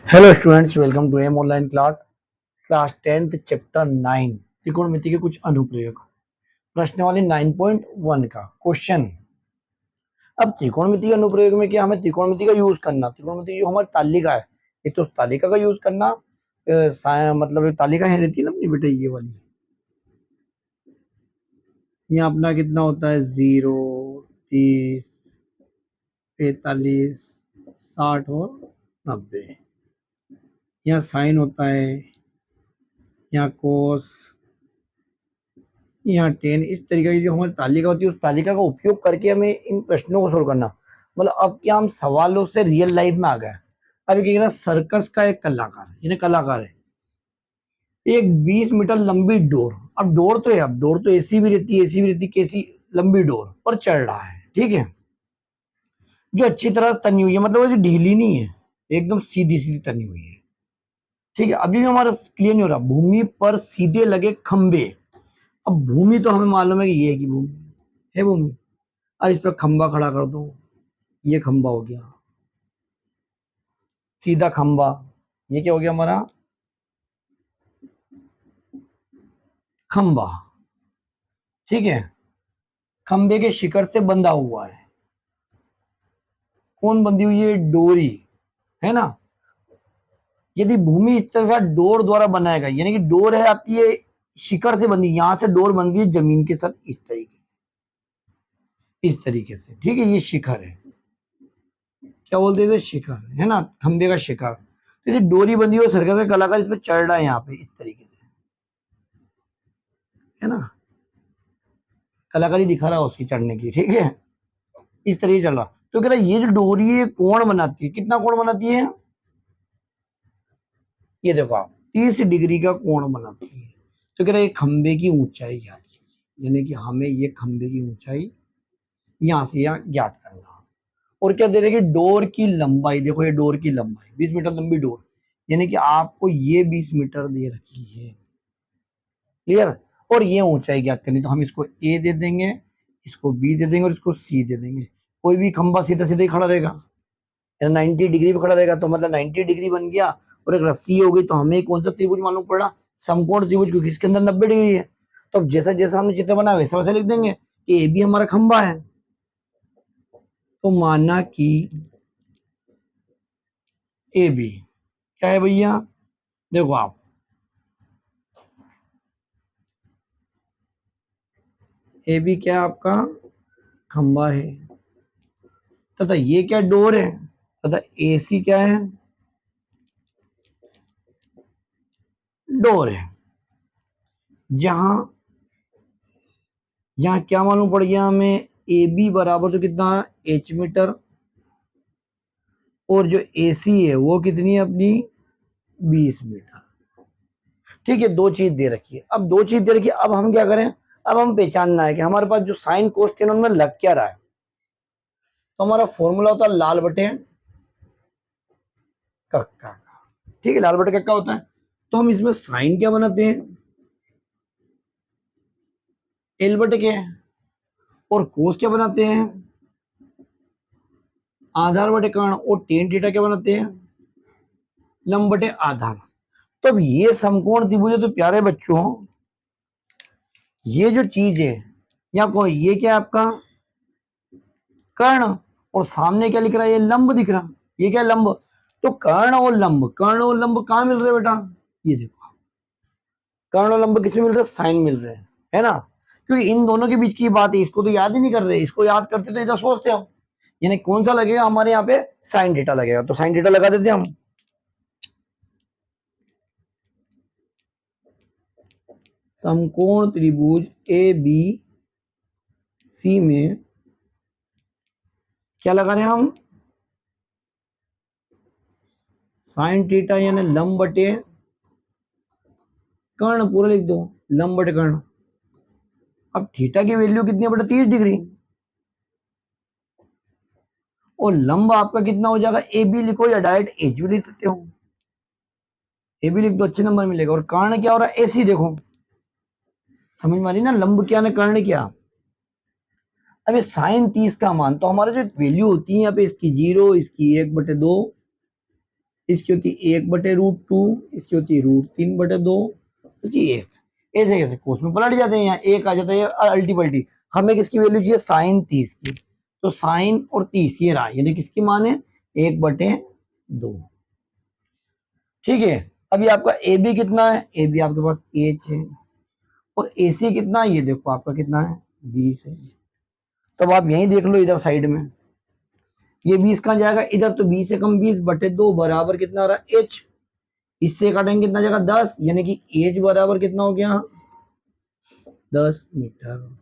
Hello students, welcome to M online class 10th chapter 9 त्रिकोणमिति के कुछ अनुप्रयोग। प्रश्नावली 9.1 का क्वेश्चन। अब त्रिकोणमिति के अनुप्रयोग में क्या हमें त्रिकोणमिति का यूज करना, त्रिकोणमिति जो हमारी तालिका है, एक तो तालिका का यूज करना। मतलब तालिका है रहती है ना अपनी बेटे, ये वाली। यहाँ अपना कितना होता है 0, 30, 45, 60 और 90। यहाँ साइन होता है, यहाँ कोस, यहाँ 10। इस तरीके की जो हमारी तालिका होती है, उस तालिका का उपयोग करके हमें इन प्रश्नों को सोल्व करना। मतलब अब क्या हम सवालों से रियल लाइफ में आ गए। अब क्या कहना, सर्कस का एक कलाकार, जिन्हें कलाकार है, एक 20 मीटर लंबी डोर। अब डोर तो है, अब डोर तो ऐसी भी रहती है, ऐसी भी रहती है, कैसी लंबी डोर पर चढ़ रहा है, ठीक है, जो अच्छी तरह तनी हुई है, मतलब वैसे ढीली नहीं है, एकदम सीधी सीधी तनी हुई है, ठीक है। अभी भी हमारा क्लियर नहीं हो रहा। भूमि पर सीधे लगे खंबे। अब भूमि तो हमें मालूम है कि ये है, कि भूमि है भूमि। अब इस पर खंबा खड़ा कर दो, ये खंबा हो गया, सीधा खंबा। ये क्या हो गया हमारा खंबा, ठीक है। खंबे के शिखर से बंधा हुआ है, कौन बंधी हुई है, डोरी, है ना। यदि भूमि इस तरह से डोर द्वारा बनाया गया, यानी कि डोर है आपकी, ये शिखर से बंधी, यहां से डोर बंधी है जमीन के साथ, इस तरीके से, इस तरीके से, ठीक है। ये शिखर है, क्या बोलते हैं, शिखर है ना, खंबे का शिखर। जैसे डोरी बंधी हुई सर्कस का कलाकार इस पर चढ़ रहा है, यहाँ पे इस तरीके से, है ना। कलाकारी दिखा रहा है उसकी चढ़ने की, ठीक है। इस तरीके चल रहा। तो कह रहा ये जो डोरी है कोण बनाती है, कितना कोण बनाती है, ये देखो आप, 30 डिग्री का कोण बनाती है। तो कह रहा है खंबे की ऊंचाई ज्ञात कीजिए, यानी कि हमें ये खंबे की ऊंचाई यहां से यहाँ ज्ञात करना। और क्या दे रहे कि डोर की लंबाई, देखो ये डोर की लंबाई 20 मीटर लंबी डोर, यानी कि आपको ये 20 मीटर दे रखी है, क्लियर। और ये ऊंचाई ज्ञात करनी, तो हम इसको ए दे देंगे, इसको बी दे देंगे और इसको सी दे देंगे। कोई भी खंबा सीधा सीधा ही खड़ा रहेगा, 90 डिग्री पे खड़ा रहेगा, तो मतलब 90 डिग्री बन गया। और एक रस्सी हो गई, तो हमें कौन सा त्रिभुज मालूम पड़ा, समकोण त्रिभुज, क्योंकि इसके अंदर 90 डिग्री है। तो अब जैसा जैसा हमने चित्र बनाया वैसा वैसा लिख देंगे कि ए भी हमारा खंबा है। तो माना कि ए बी क्या है भैया, देखो आप, ए बी क्या है आपका खंबा है, तथा ये क्या डोर है, तथा ए सी क्या है, डोर है। जहां यहाँ क्या मालूम पड़ गया हमें, ए बी बराबर तो कितना, एच मीटर, और जो ए सी है वो कितनी है अपनी, 20 मीटर, ठीक है। दो चीज दे रखी है। अब दो चीज दे रखी है, अब हम क्या करें, अब हम पहचानना है कि हमारे पास जो साइन कोस उनमें लग क्या रहा है। तो हमारा फॉर्मूला होता है लाल बटे कक्का का, ठीक है, लाल बटे कक्का होता है। तो हम इसमें साइन क्या बनाते हैं, एल बटे के, और कोस क्या बनाते हैं, आधार बटे कर्ण, और टेन थीटा क्या बनाते हैं, लंब बटे आधार। तो अब ये समकोण त्रिभुज है, तो प्यारे बच्चों ये जो चीज है, यहाँ को ये क्या है आपका कर्ण, और सामने क्या लिख रहा है, ये लंब दिख रहा, ये क्या लंब। तो कर्ण और लंब, कर्ण और लंब कहाँ मिल रहे बेटा, ये देखो, कर्ण और लंब किसमें मिल रहे, साइन मिल रहे हैं, है ना। क्योंकि इन दोनों के बीच की बात है, इसको तो याद ही नहीं कर रहे, इसको याद करते तो इधर सोचते हम, यानी कौन सा लगेगा हमारे यहाँ पे, साइन थीटा लगेगा, तो साइन थीटा लगा देते हम। समकोण त्रिभुज ए बी सी में क्या लगा रहे हैं हम, साइन थीटा, यानी लंब बटे कर्ण, पूरा लिख दो, लंब बटे कर्ण। अब थीटा की वैल्यू कितनी है बेटा, 30 डिग्री, और लंब आपका कितना हो जाएगा, ए बी लिखो, या डायरेक्ट एच भी लिख सकते हो, ए बी लिख दो, अच्छे नंबर मिलेगा। और कर्ण क्या हो रहा है, ए सी, देखो समझ में आ रही ना, लंब क्या ने कर्ण क्या। अब ये साइन 30 का मान, तो हमारे जो वैल्यू होती है यहाँ पे, इसकी 0, इसकी 1/2, इसकी होती है 1/√2, इसकी होती है √3/2, होती है 1। ऐसे कैसे कोस में पलट जाते हैं, यहाँ 1 आ जाता है अल्टी पल्टी। हमें किसकी वैल्यू चाहिए, साइन 30 की, तो साइन और 30 ये रहा, यानी किसकी मान है 1/2। ठीक है, अभी आपका ए बी कितना है, ए बी आपके पास एच है, और ए सी कितना है, ये देखो आपका कितना है 20 है। तब आप यही देख लो इधर साइड में, ये 20 कहाँ जाएगा इधर, तो 20 से कम 20/2 बराबर कितना हो रहा है एच। इससे काटेंगे कितना जाएगा 10, यानी कि एच बराबर कितना हो गया 10 मीटर।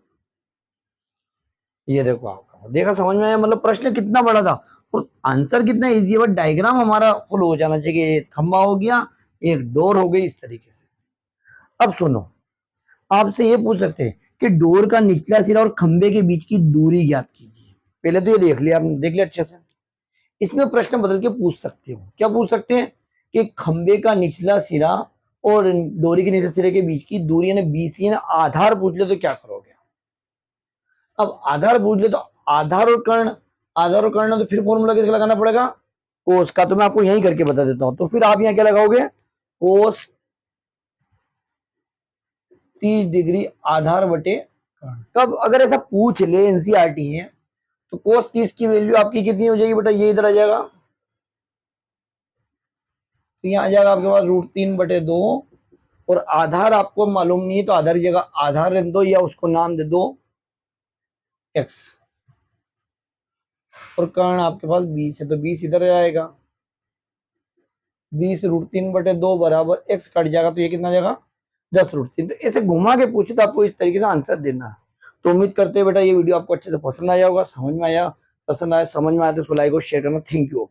ये देखो आपका देखा, समझ में आया, मतलब प्रश्न कितना बड़ा था और आंसर कितना इजी है, बट डायग्राम हमारा फुल हो जाना चाहिए। एक खंबा हो गया, एक डोर हो गई, इस तरीके से। अब सुनो, आपसे ये पूछ सकते हैं कि डोर का निचला सिरा और खंबे के बीच की दूरी ज्ञात कीजिए। पहले तो ये देख लिया आपने, देख लिया अच्छे से। इसमें प्रश्न बदल के पूछ सकते हो, क्या पूछ सकते हैं कि खंबे का निचला सिरा और डोरी के निचले सिरे के बीच की दूरी यानी बीसी यानी आधार पूछ ले तो क्या करोगे। अब आधार पूछ ले तो आधार और कर्ण तो फिर फॉर्मूला किसका लगाना पड़ेगा, कोस का। तो मैं आपको यही करके बता देता हूं, तो फिर आप यहाँ क्या लगाओगे, कोस 30 डिग्री आधार बटे कर्ण। कब अगर ऐसा पूछ ले एनसीईआरटी है, तो कोस 30 की वैल्यू आपकी कितनी हो जाएगी बेटा, ये इधर आ जाएगा, तो यहाँ आ जाएगा आपके पास √3/2, और आधार आपको मालूम नहीं है तो आधार की जगह आधार रख दो या उसको नाम दे दो x, और कर्ण आपके पास 20 है, तो 20 इधर आएगा, 20 √3/2 बराबर x कट जाएगा, तो ये कितना जाएगा 10√3। तो ऐसे घुमा के पूछे तो आपको इस तरीके से आंसर देना है। तो उम्मीद करते हैं बेटा ये वीडियो आपको अच्छे से पसंद आया होगा, समझ में आया, पसंद आया समझ में आया तो इसको लाइक और शेयर करना। Thank you.